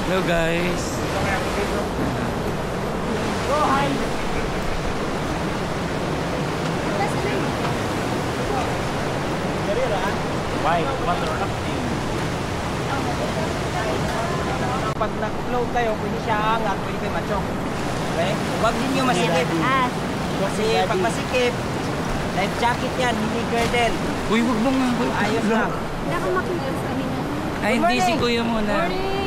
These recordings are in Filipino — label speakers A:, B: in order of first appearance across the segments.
A: Hello guys.
B: Oh, hi. Why? Water rafting. Pag nag-float kayo, pwede siya angat, pwede kayo machok. Okay? Huwag ninyo masikip. Kasi pag masikip, life jacket yan, hindi girdle.
A: Uy, wag mo nga.
B: Ayos lang.
C: Hindi ako makita sa kanina.
A: Ay, hindi si kuya muna.
C: Morning!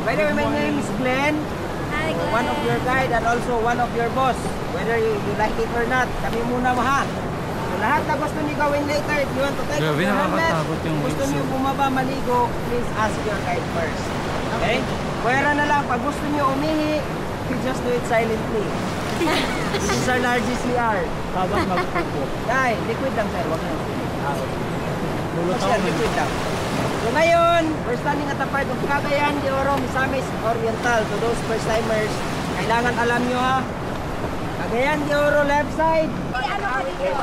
B: By the way, my name is Glenn.
C: Hi, Glenn.
B: One of your guide and also one of your boss. Whether you like it or not, kami muna mo ha. So, lahat na gusto niyo gawin later, if you want to take off
A: Grabe,
B: your helmet,
A: nakakatakot yung
B: gusto
A: waves.
B: niyo bumaba maligo, please ask your guide first. Okay? Pwera na lang, pag gusto niyo umihi, you just do it silently. This is our largest CR.
D: Habang magpupo.
B: Dahil, liquid lang sir, wag na. Sir, liquid lang. So ngayon, we're standing at the part of Cagayan de Oro, Misamis Oriental. To those first timers, kailangan alam nyo ha. Cagayan de Oro left side.
C: Ano ka dito?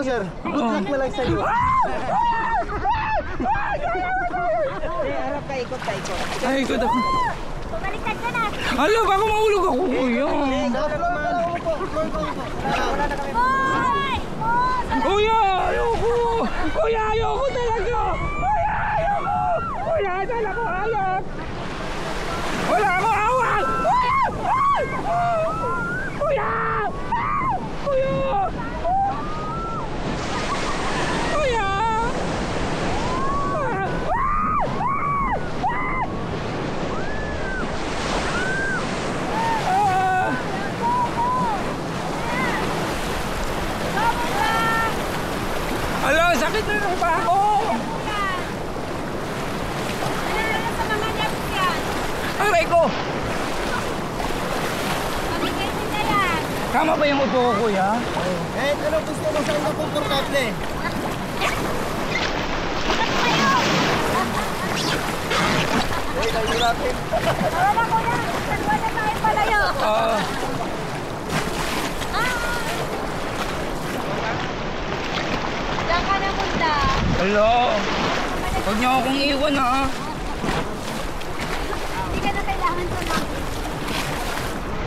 D: Sir, good luck mo lang sa iyo.
B: Harap ka, ikot ka, ikot.
A: Ay, ikot ako.
C: Bumaliktad ka na!
A: Alo, baka mahulog ako. Kuya.
C: Hoy!
A: Kuya, ayoko. Kuya, ayoko talaga. Kuya, ayoko. Kuya, dala ko alat. Wala akong awan. Kuya! Kuya! Kuya! Kuya! Alo, sakit na ng pa ako.
C: Sa mga niyabs yan!
A: Aray ko.
C: Pamigay din na yan!
A: Kama ba yung upo ko, kuya?
D: Eh, ano gusto mo saan ka komportable?
C: Wala ko yan! Nagwa na tayo palayo! Diyan ka na punta!
A: Alo. Huwag niyo akong iwan ha.
C: Hindi ka na kailangan sa mga.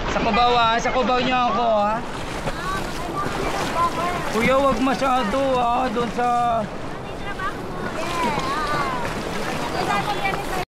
A: Sa Cubao ha. Sa Cubao niyo ako ha.
C: Kailangan nila ng buffer.
A: Kuya, huwag masyado ha. Doon sa...
C: Ano yung trabaho mo? Yeah! Kailangan mo yan ito